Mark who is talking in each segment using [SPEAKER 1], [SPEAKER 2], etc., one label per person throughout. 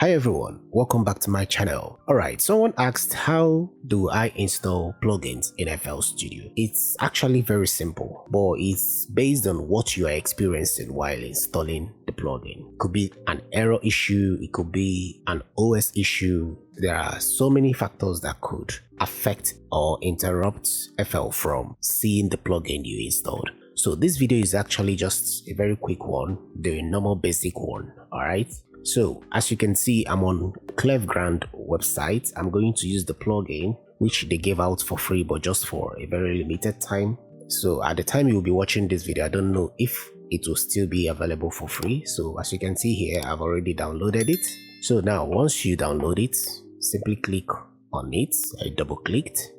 [SPEAKER 1] Hi everyone, welcome back to my channel. Alright, someone asked how do I install plugins in FL Studio? It's actually very simple, but it's based on what you are experiencing while installing the plugin. It could be an error issue, it could be an OS issue. There are so many factors that could affect or interrupt FL from seeing the plugin you installed. So this video is actually just a very quick one, the normal basic one, alright? So as you can see, I'm on Klevgrand website. I'm going to use the plugin which they gave out for free, but just for a very limited time. So at the time you'll be watching this video, I don't know if it will still be available for free. So as you can see here, I've already downloaded it. So now once you download it, simply click on it. I double clicked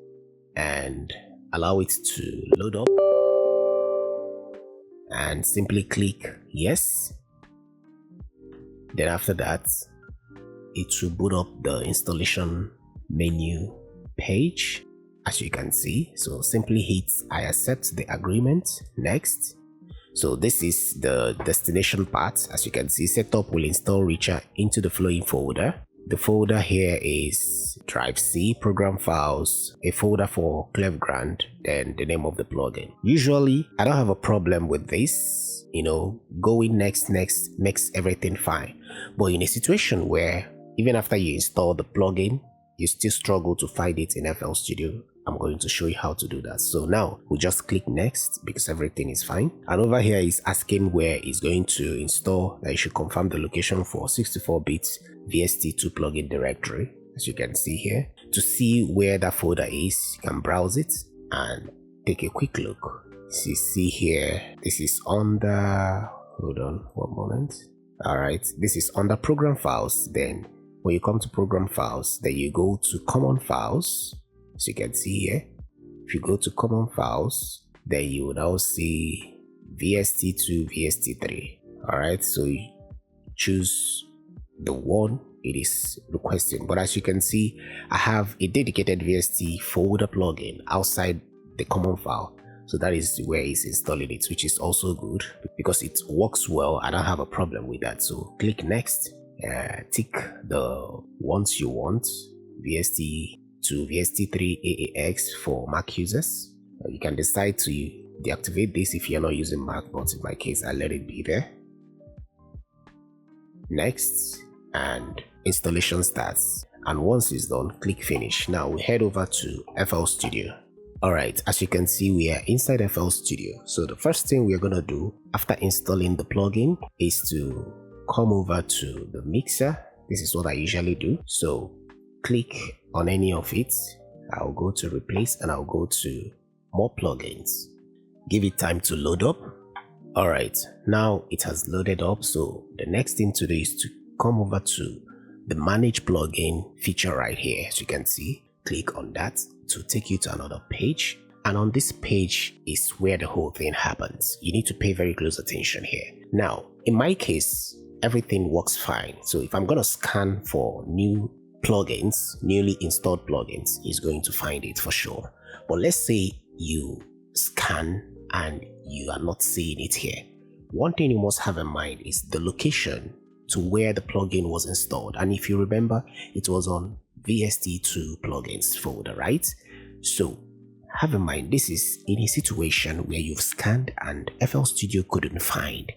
[SPEAKER 1] and allow it to load up and simply click yes. Then after that, it will boot up the installation menu page, as you can see. So simply hit I accept the agreement, next. So this is the destination part. As you can see, setup will install Reacher into the flowing folder. The folder here is drive C, program files, a folder for Klevgrand, then the name of the plugin. Usually, I don't have a problem with this. Going next makes everything fine. But in a situation where even after you install the plugin, you still struggle to find it in FL Studio, I'm going to show you how to do that. So now we just click next because everything is fine. And over here is asking where it's going to install. That you should confirm the location for 64-bit VST2 plugin directory. As you can see here, to see where that folder is, you can browse it and take a quick look. So you see here, this is under, hold on one moment. Alright, this is under program files. Then when you come to program files, then you go to common files. As you can see here, if you go to common files, then you will now see VST2, VST3. Alright, so you choose the one it is requesting. But as you can see, I have a dedicated VST folder plugin outside the common file. So that is where it's installing it, which is also good because it works well. I don't have a problem with that. So click next, tick the ones you want, VST to VST3 AAX for Mac users. You can decide to deactivate this if you're not using Mac, but in my case, I let it be there. Next, and installation starts. And once it's done, click finish. Now we head over to FL Studio. Alright, as you can see, we are inside FL Studio. So the first thing we're gonna do after installing the plugin is to come over to the mixer. This is what I usually do. So click on any of it. I'll go to replace and I'll go to more plugins. Give it time to load up. Alright, now it has loaded up. So the next thing to do is to come over to the manage plugin feature right here. As you can see, click on that to take you to another page, and on this page is where the whole thing happens. You need to pay very close attention here. Now in my case, everything works fine. So if I'm going to scan for new plugins, newly installed plugins, it's going to find it for sure. But let's say you scan and you are not seeing it here. One thing you must have in mind is the location to where the plugin was installed. And if you remember, it was on VST2 plugins folder, right? So have in mind, this is in a situation where you've scanned and FL Studio couldn't find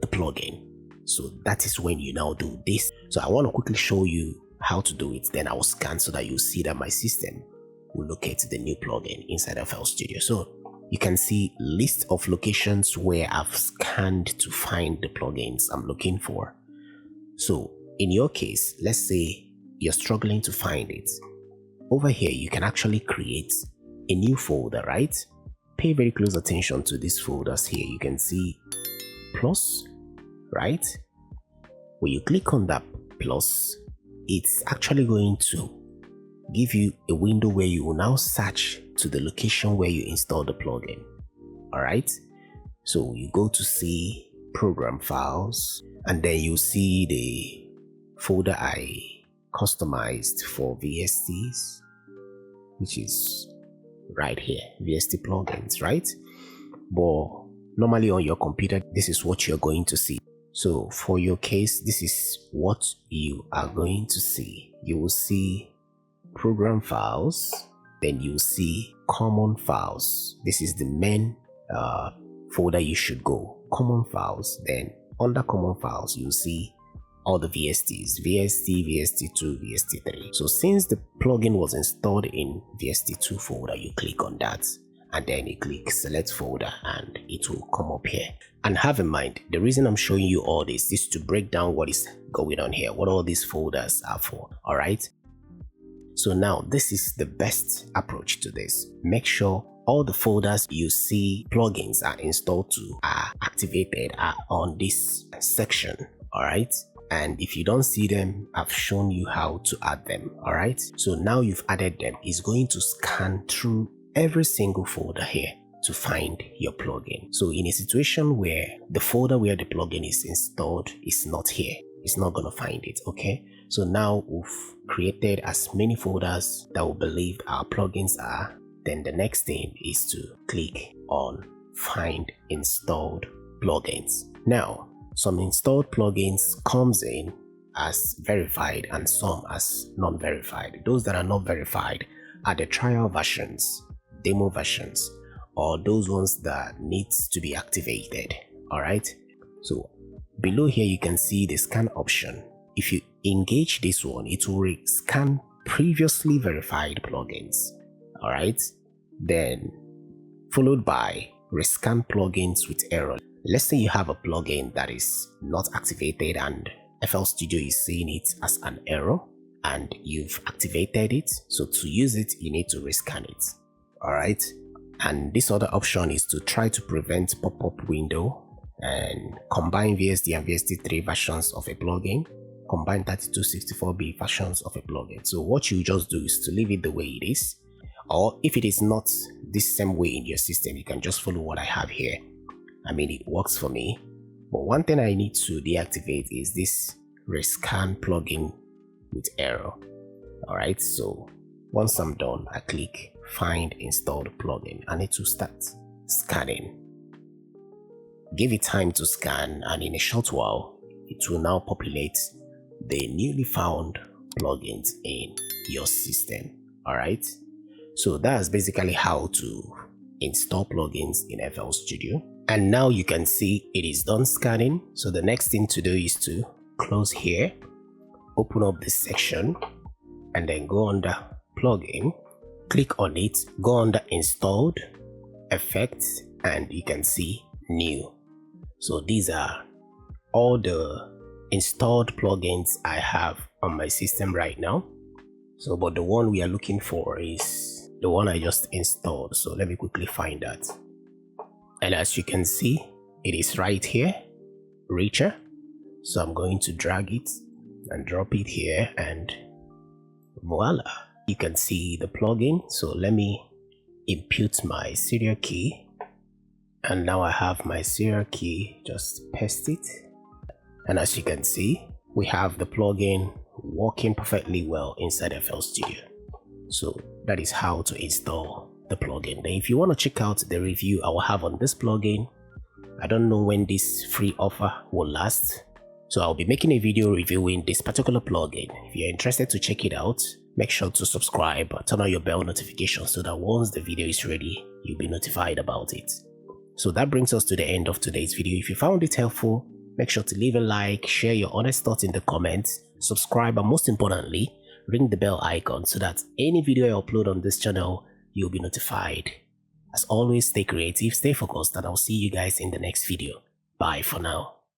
[SPEAKER 1] the plugin. So that is when you now do this. So I want to quickly show you how to do it. Then I will scan so that you see that my system will locate the new plugin inside FL Studio. So you can see list of locations where I've scanned to find the plugins I'm looking for. So in your case, let's say you're struggling to find it. Over here, you can actually create a new folder, right? Pay very close attention to these folders here. You can see plus, right? When you click on that plus, it's actually going to give you a window where you will now search to the location where you install the plugin. All right. So you go to see program files, and then you see the folder I customized for VSTs, which is right here, VST plugins, right? But normally on your computer, this is what you're going to see. So for your case, this is what you are going to see. You will see program files, then you'll see common files. This is the main folder you should go. Common files, then under common files you'll see all the VSTs, VST, VST2, VST3. So since the plugin was installed in VST2 folder, you click on that and then you click select folder and it will come up here. And have in mind, the reason I'm showing you all this is to break down what is going on here, what all these folders are for. All right. So now this is the best approach to this. Make sure all the folders you see plugins are installed to are activated, are on this section. All right. And if you don't see them, I've shown you how to add them. All right. So now you've added them, it's going to scan through every single folder here to find your plugin. So in a situation where the folder where the plugin is installed is not here, it's not going to find it. Okay. So now we've created as many folders that we believe our plugins are. Then the next thing is to click on find installed plugins. Now, some installed plugins comes in as verified and some as non-verified. Those that are not verified are the trial versions, demo versions, or those ones that needs to be activated. All right. So below here you can see the scan option. If you engage this one, it will scan previously verified plugins. All right. Then followed by rescan plugins with error. Let's say you have a plugin that is not activated and FL Studio is seeing it as an error and you've activated it. So to use it, you need to rescan it. All right. And this other option is to try to prevent pop-up window and combine VST and VST3 versions of a plugin, combine 3264B versions of a plugin. So what you just do is to leave it the way it is, or if it is not this same way in your system, you can just follow what I have here. I mean, it works for me, but one thing I need to deactivate is this rescan plugin with error. All right, so once I'm done, I click find installed plugin and it will start scanning. Give it time to scan and in a short while, it will now populate the newly found plugins in your system. All right, so that's basically how to install plugins in FL Studio. And now you can see it is done scanning. So the next thing to do is to close here, open up this section and then go under plugin, click on it, go under installed, effects, and you can see new. So these are all the installed plugins I have on my system right now. So but the one we are looking for is the one I just installed. So let me quickly find that. And as you can see, it is right here, Reacher. So I'm going to drag it and drop it here and voila. You can see the plugin. So let me input my serial key. And now I have my serial key, just paste it. And as you can see, we have the plugin working perfectly well inside FL Studio. So that is how to install the plugin. Then if you want to check out the review I will have on this plugin, I don't know when this free offer will last, so I'll be making a video reviewing this particular plugin. If you're interested to check it out, make sure to subscribe, turn on your bell notification so that once the video is ready, you'll be notified about it. So that brings us to the end of today's video. If you found it helpful, make sure to leave a like, share your honest thoughts in the comments, subscribe, and most importantly, ring the bell icon so that any video I upload on this channel, you'll be notified. As always, stay creative, stay focused, and I'll see you guys in the next video. Bye for now.